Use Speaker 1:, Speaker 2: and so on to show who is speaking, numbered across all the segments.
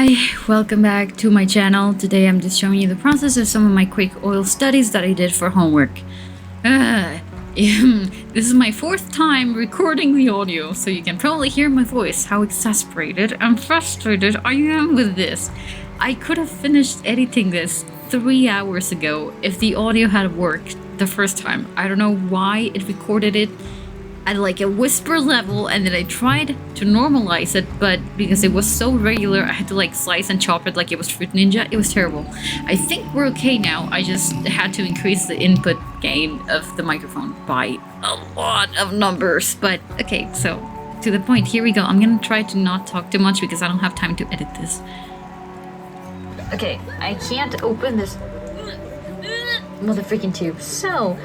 Speaker 1: Hi, welcome back to my channel. Today I'm just showing you the process of some of my quick oil studies that I did for homework. This is my fourth time recording the audio, so you can probably hear my voice, how exasperated and frustrated I am with this. I could have finished editing this 3 hours ago if the audio had worked the first time. I don't know why it recorded it at like a whisper level, and then I tried to normalize it, but because it was so regular I had to like slice and chop it like it was Fruit Ninja. It was terrible. I think we're okay now. I just had to increase the input gain of the microphone by a lot of numbers, but okay, so to the point, here we go. I'm gonna try to not talk too much because I don't have time to edit this. Okay, I can't open this motherfucking tube. So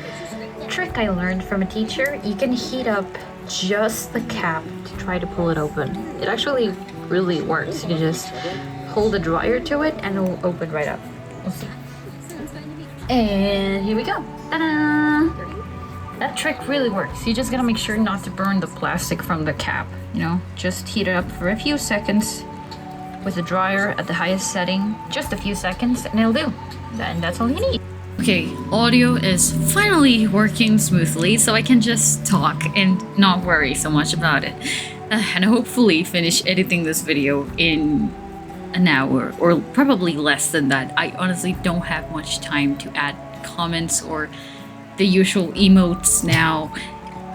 Speaker 1: trick I learned from a teacher, you can heat up just the cap to try to pull it open. It actually really works. You just hold the dryer to it and it'll open right up. We'll see. And here we go. Ta-da! That trick really works. You just gotta make sure not to burn the plastic from the cap, you know? Just heat it up for a few seconds with the dryer at the highest setting. Just a few seconds and it'll do. And that's all you need. Okay, audio is finally working smoothly, so I can just talk and not worry so much about it. And hopefully finish editing this video in an hour, or probably less than that. I honestly don't have much time to add comments or the usual emotes now.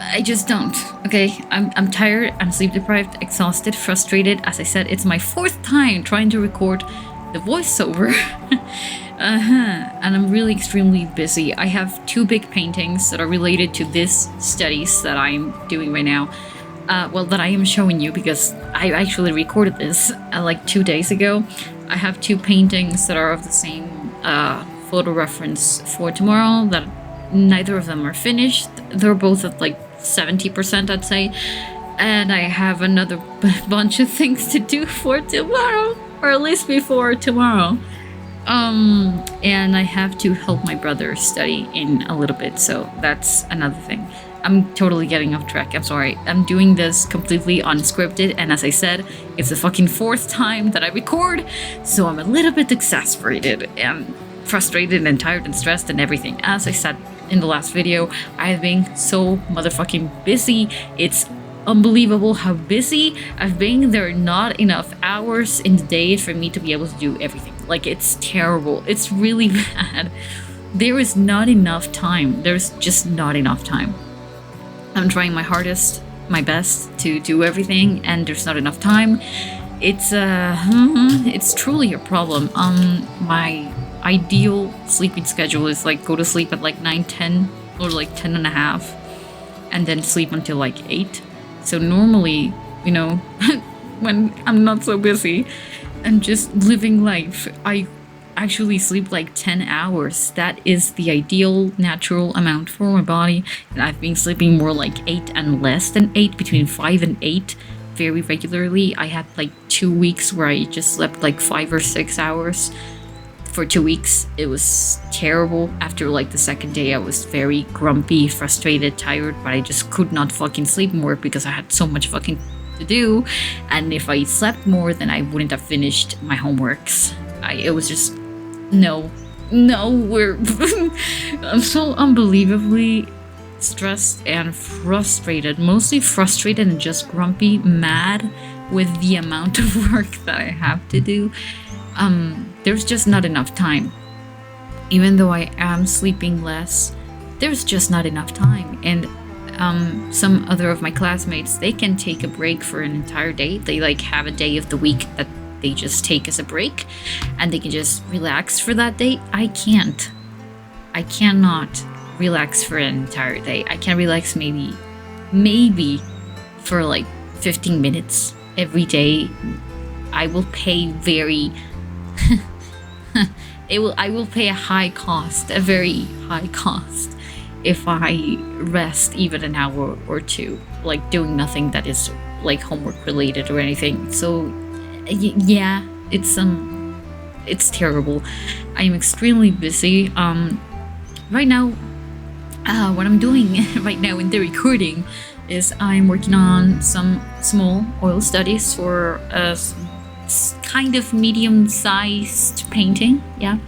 Speaker 1: I just don't, okay? I'm tired, I'm sleep deprived, exhausted, frustrated. As I said, it's my fourth time trying to record the voiceover. And I'm really extremely busy. I have 2 big paintings that are related to this studies that I'm doing right now. Well, that I am showing you because I actually recorded this like 2 days ago. I have 2 paintings that are of the same photo reference for tomorrow that neither of them are finished. They're both at like 70%, I'd say. And I have another bunch of things to do for tomorrow, or at least before tomorrow. And I have to help my brother study in a little bit, so that's another thing. I'm totally getting off track, I'm sorry. I'm doing this completely unscripted, and as I said, it's the fucking 4th time that I record, so I'm a little bit exasperated and frustrated and tired and stressed and everything. As I said in the last video, I've been so motherfucking busy. It's unbelievable how busy I've been. There are not enough hours in the day for me to be able to do everything. Like, it's terrible. It's really bad. There is not enough time. There's just not enough time. I'm trying my hardest, my best to do everything, and there's not enough time. It's truly a problem. My ideal sleeping schedule is like go to sleep at like 9-10 or like 10 and a half, and then sleep until like 8. So normally, you know, when I'm not so busy and just living life, I actually sleep like 10 hours. That is the ideal natural amount for my body. And I've been sleeping more like 8 and less than 8, between 5 and 8 very regularly. I had like 2 weeks where I just slept like 5 or 6 hours. For 2 weeks, it was terrible. After like the second day, I was very grumpy, frustrated, tired, but I just could not fucking sleep more because I had so much fucking to do. And if I slept more, then I wouldn't have finished my homeworks. It was just, no, I'm so unbelievably stressed and frustrated, mostly frustrated and just grumpy, mad with the amount of work that I have to do. There's just not enough time. Even though I am sleeping less, there's just not enough time. And some other of my classmates, they can take a break for an entire day. They like have a day of the week that they just take as a break, and they can just relax for that day. I can't. I cannot relax for an entire day. I can relax maybe for like 15 minutes every day. I will pay I will pay a high cost, a very high cost, if I rest even an hour or 2, like doing nothing that is like homework related or anything. So yeah, it's terrible. I am extremely busy. Right now, what I'm doing right now in the recording is I'm working on some small oil studies for a kind of medium-sized painting. Yeah.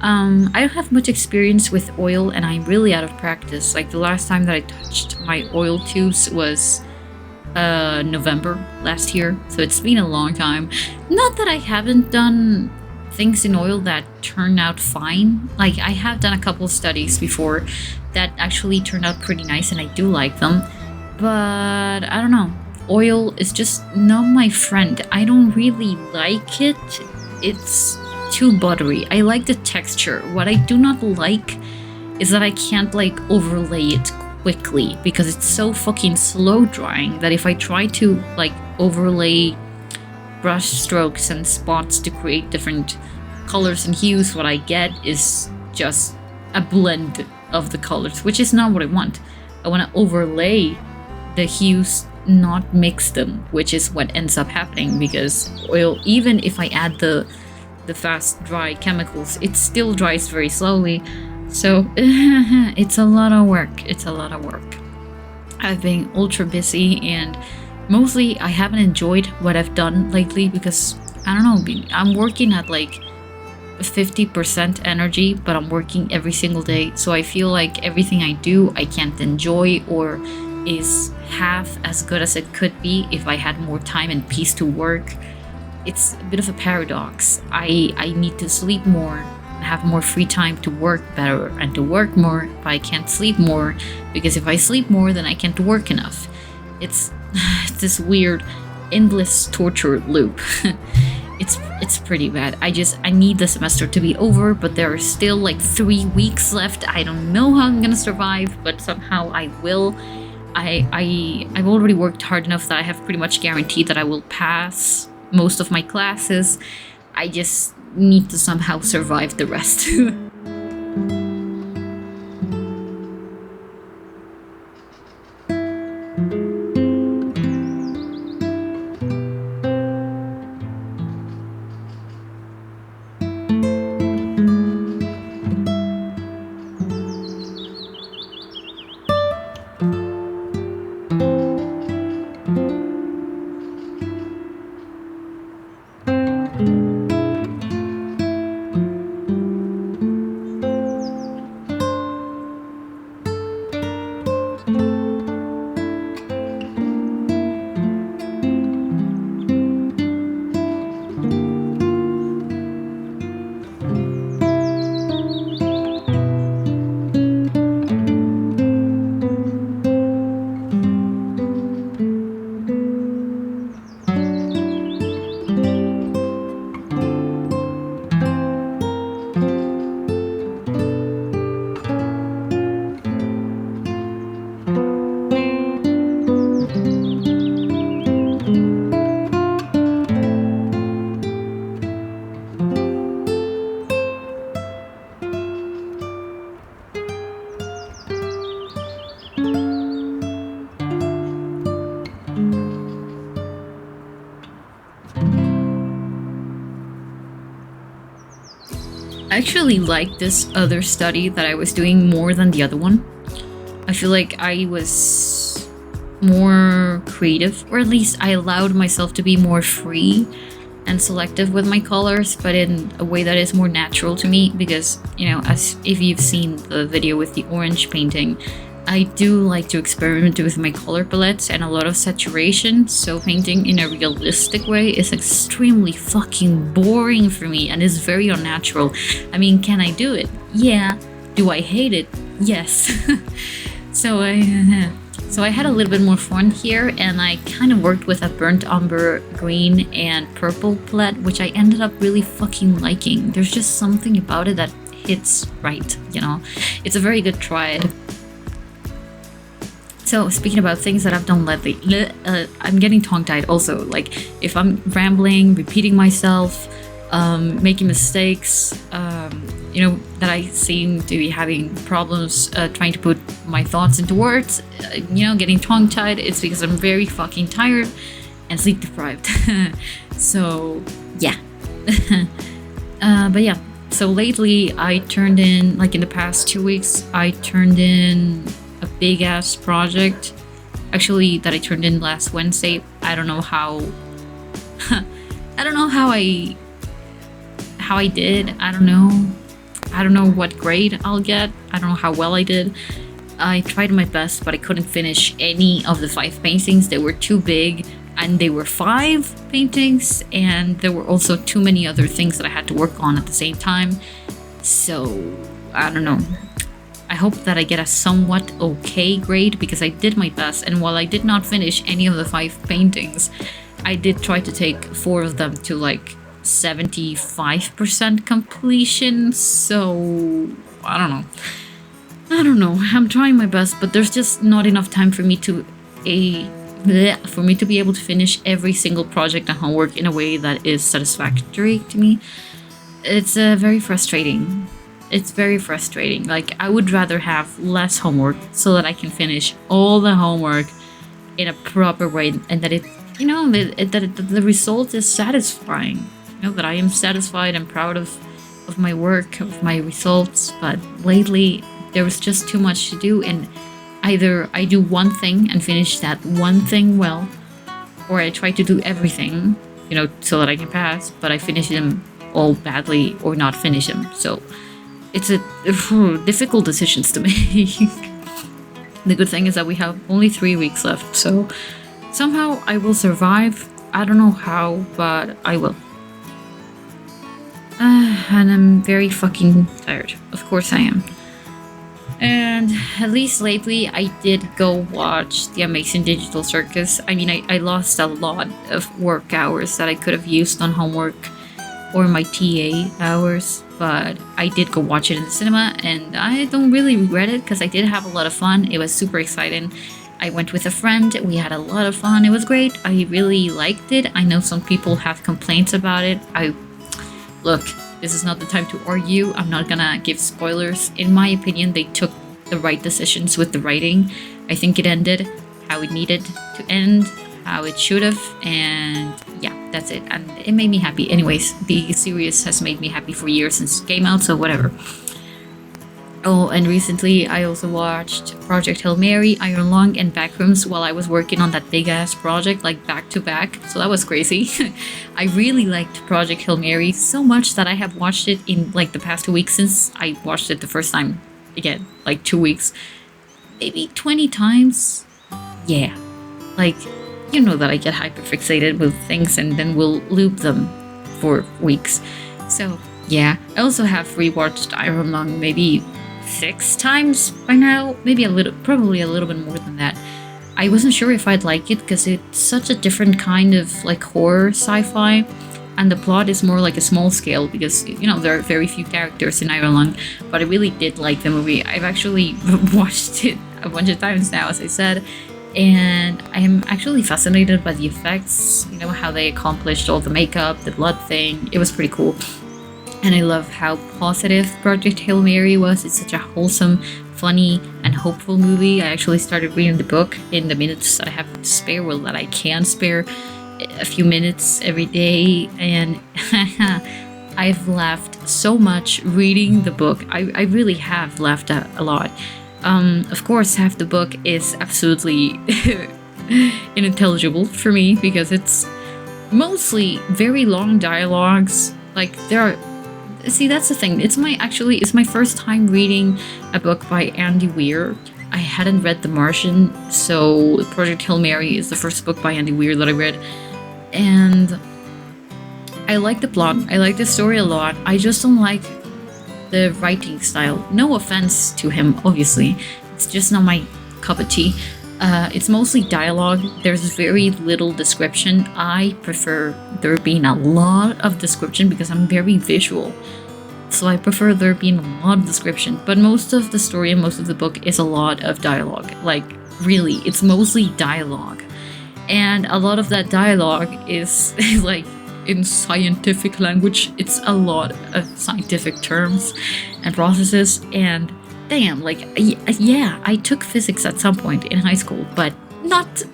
Speaker 1: I don't have much experience with oil, and I'm really out of practice. Like the last time that I touched my oil tubes was November last year, so it's been a long time. Not that I haven't done things in oil that turn out fine. Like I have done a couple of studies before that actually turned out pretty nice, and I do like them. But I don't know. Oil is just not my friend. I don't really like it. It's too buttery. I like the texture. What I do not like is that I can't like overlay it quickly because it's so fucking slow drying that if I try to like overlay brush strokes and spots to create different colors and hues, what I get is just a blend of the colors, which is not what I want. I want to overlay the hues, not mix them, which is what ends up happening because oil, even if I add the fast dry chemicals, it still dries very slowly. So it's a lot of work. It's a lot of work. I've been ultra busy, and mostly I haven't enjoyed what I've done lately because I don't know, I'm working at like 50% energy, but I'm working every single day. So I feel like everything I do, I can't enjoy or is half as good as it could be if I had more time and peace to work. It's a bit of a paradox. I need to sleep more, have more free time to work better and to work more, but I can't sleep more because if I sleep more, then I can't work enough. It's this weird, endless torture loop. It's pretty bad. I need the semester to be over, but there are still like 3 weeks left. I don't know how I'm gonna survive, but somehow I will. I've already worked hard enough that I have pretty much guaranteed that I will pass most of my classes. I just need to somehow survive the rest. I actually like this other study that I was doing more than the other one. I feel like I was more creative, or at least I allowed myself to be more free and selective with my colors, but in a way that is more natural to me because, you know, as if you've seen the video with the orange painting, I do like to experiment with my color palettes and a lot of saturation, so painting in a realistic way is extremely fucking boring for me and is very unnatural. I mean, can I do it? Yeah. Do I hate it? Yes. So I had a little bit more fun here, and I kind of worked with a burnt umber green and purple palette, which I ended up really fucking liking. There's just something about it that hits right, you know? It's a very good triad. So speaking about things that I've done lately, I'm getting tongue-tied also. Like if I'm rambling, repeating myself, making mistakes, you know, that I seem to be having problems trying to put my thoughts into words, you know, getting tongue-tied, it's because I'm very fucking tired and sleep deprived. So yeah. But yeah, so lately I turned in, like in the past 2 weeks, I turned in a big ass project, actually, that I turned in last Wednesday. I don't know how I don't know how I did. I don't know. I don't know what grade I'll get. I don't know how well I did. I tried my best, but I couldn't finish any of the 5 paintings. They were too big, and they were 5 paintings, and there were also too many other things that I had to work on at the same time. So, I don't know. I hope that I get a somewhat okay grade because I did my best, and while I did not finish any of the 5 paintings, I did try to take 4 of them to like 75% completion. So, I don't know. I'm trying my best, but there's just not enough time for me to be able to finish every single project and homework in a way that is satisfactory to me. It's very frustrating. It's very frustrating. Like, I would rather have less homework so that I can finish all the homework in a proper way, and that the result is satisfying. That I am satisfied and proud of my work, of my results. But lately, there was just too much to do, and either I do one thing and finish that one thing well, or I try to do everything, so that I can pass, but I finish them all badly or not finish them. So it's difficult decisions to make. The good thing is that we have only 3 weeks left, so somehow I will survive. I don't know how, but I will. And I'm very fucking tired. Of course I am. And at least lately, I did go watch The Amazing Digital Circus. I mean, I lost a lot of work hours that I could have used on homework or my TA hours, but I did go watch it in the cinema, and I don't really regret it because I did have a lot of fun. It was super exciting. I went with a friend. We had a lot of fun. It was great. I really liked it. I know some people have complaints about it. Look, this is not the time to argue. I'm not gonna give spoilers. In my opinion, they took the right decisions with the writing. I think it ended how it needed to end, how it should have, and yeah, that's it. And it made me happy. Anyways, the series has made me happy for years since it came out, so whatever. Oh, and recently I also watched Project Hail Mary, Iron Lung, and Backrooms while I was working on that big-ass project, like back-to-back, so that was crazy. I really liked Project Hail Mary so much that I have watched it in, like, the past 2 weeks since I watched it the first time. Again, like 2 weeks. Maybe 20 times? Yeah. Like, you know that I get hyper-fixated with things and then will loop them for weeks. So, yeah. I also have rewatched Iron Lung maybe 6 times by now, probably a little bit more than that. I wasn't sure if I'd like it because it's such a different kind of like horror sci-fi, and the plot is more like a small scale because there are very few characters in Iron Lung. But I really did like the movie. I've actually watched it a bunch of times now, as I said, and I am actually fascinated by the effects. How they accomplished all the makeup, the blood thing. It was pretty cool. And I love how positive Project Hail Mary was. It's such a wholesome, funny, and hopeful movie. I actually started reading the book in the minutes that I have to spare, well, that I can spare a few minutes every day. And I've laughed so much reading the book. I really have laughed a lot. Of course, half the book is absolutely unintelligible for me because it's mostly very long dialogues. Like, there are... See, that's the thing. It's my first time reading a book by Andy Weir. I hadn't read The Martian, so Project Hail Mary is the first book by Andy Weir that I read. And I like the plot. I like the story a lot. I just don't like the writing style. No offense to him, obviously. It's just not my cup of tea. It's mostly dialogue. There's very little description. I prefer there being a lot of description because I'm very visual. So I prefer there being a lot of description. But most of the story and most of the book is a lot of dialogue. Like, really, it's mostly dialogue. And a lot of that dialogue is like in scientific language. It's a lot of scientific terms and processes, and damn, like, yeah, I took physics at some point in high school, but not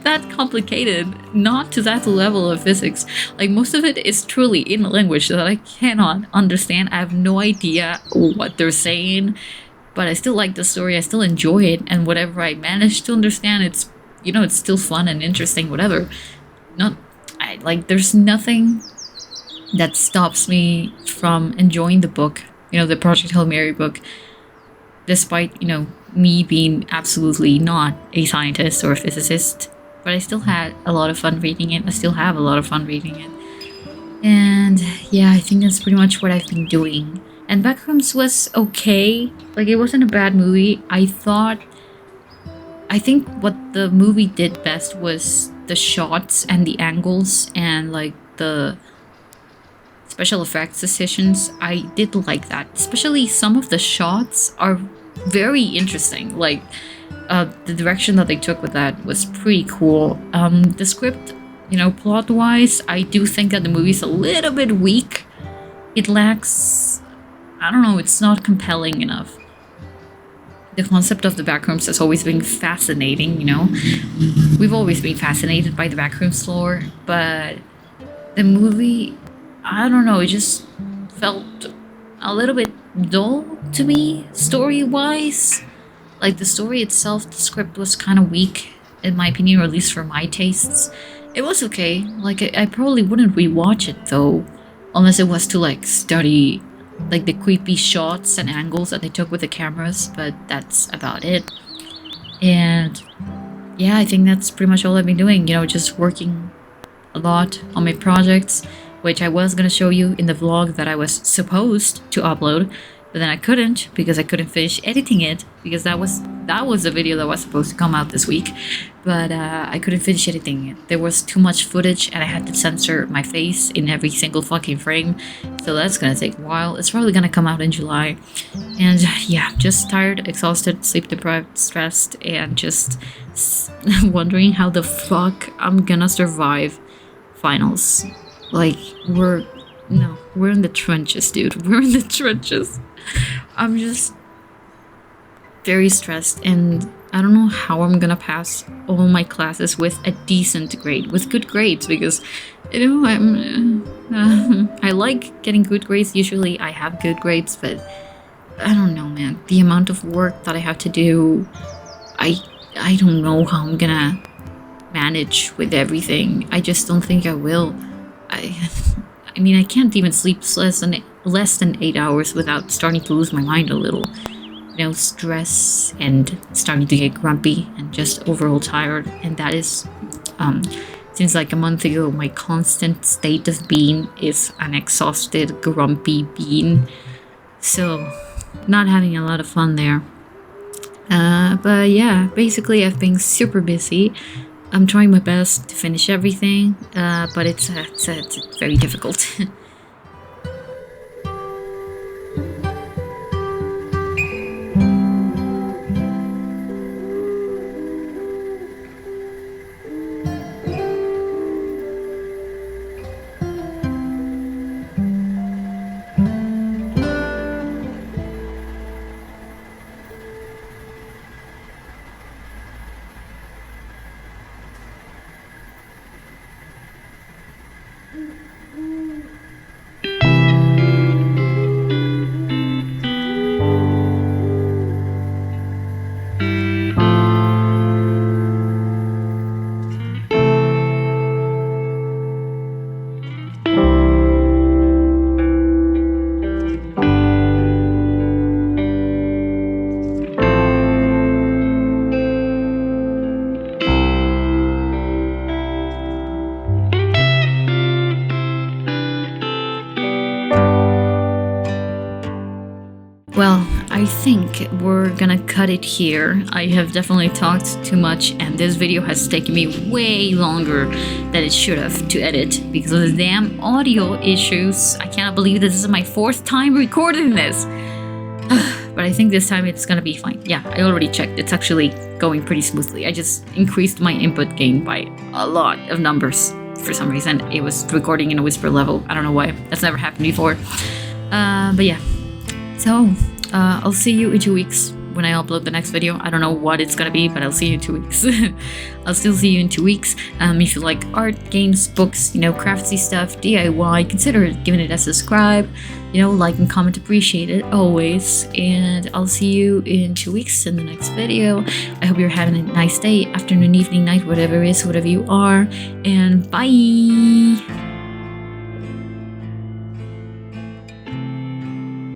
Speaker 1: that complicated, not to that level of physics. Like, most of it is truly in a language that I cannot understand. I have no idea what they're saying, but I still like the story, I still enjoy it, and whatever I manage to understand, it's, it's still fun and interesting, whatever. like there's nothing that stops me from enjoying the book, the Project Hail Mary book, despite, me being absolutely not a scientist or a physicist. But I still had a lot of fun reading it. I still have a lot of fun reading it. And yeah, I think that's pretty much what I've been doing. And Backrooms was okay. Like, it wasn't a bad movie. I think what the movie did best was the shots and the angles and like the special effects decisions. I did like that. Especially some of the shots are very interesting. Like, the direction that they took with that was pretty cool. The script, plot-wise, I do think that the movie's a little bit weak. It lacks... I don't know, it's not compelling enough. The concept of the backrooms has always been fascinating, We've always been fascinated by the backrooms lore, but the movie, I don't know, it just felt a little bit dull to me, story-wise. Like, the story itself, the script was kind of weak, in my opinion, or at least for my tastes. It was okay. Like, I probably wouldn't rewatch it, though, unless it was to, like, study, like, the creepy shots and angles that they took with the cameras, but that's about it. And yeah, I think that's pretty much all I've been doing, just working a lot on my projects, which I was gonna show you in the vlog that I was supposed to upload, but then I couldn't because I couldn't finish editing it, because that was the video that was supposed to come out this week, but I couldn't finish editing it. There was too much footage and I had to censor my face in every single fucking frame, so that's gonna take a while. It's probably gonna come out in July. And yeah, just tired, exhausted, sleep deprived, stressed, and just wondering how the fuck I'm gonna survive finals. Like, we're in the trenches, dude. We're in the trenches. I'm just very stressed, and I don't know how I'm gonna pass all my classes with a decent grade, with good grades, because, I like getting good grades. Usually I have good grades, but I don't know, man. The amount of work that I have to do, I don't know how I'm gonna manage with everything. I just don't think I will. I mean, I can't even sleep less than 8 hours without starting to lose my mind a little. Stress and starting to get grumpy and just overall tired. And that is, since like a month ago, my constant state of being is an exhausted, grumpy being. So, not having a lot of fun there. But yeah, basically I've been super busy. I'm trying my best to finish everything, but it's very difficult. Well, I think we're gonna cut it here. I have definitely talked too much, and this video has taken me way longer than it should have to edit because of the damn audio issues. I cannot believe this is my 4th time recording this. But I think this time it's gonna be fine. Yeah, I already checked. It's actually going pretty smoothly. I just increased my input gain by a lot of numbers. For some reason, it was recording in a whisper level. I don't know why. That's never happened before. But yeah. So, I'll see you in 2 weeks when I upload the next video. I don't know what it's gonna be, but I'll see you in 2 weeks. I'll still see you in 2 weeks. If you like art, games, books, you know, craftsy stuff, DIY, consider giving it a subscribe. You know, like and comment, appreciate it always. And I'll see you in 2 weeks in the next video. I hope you're having a nice day, afternoon, evening, night, whatever it is, whatever you are. And bye.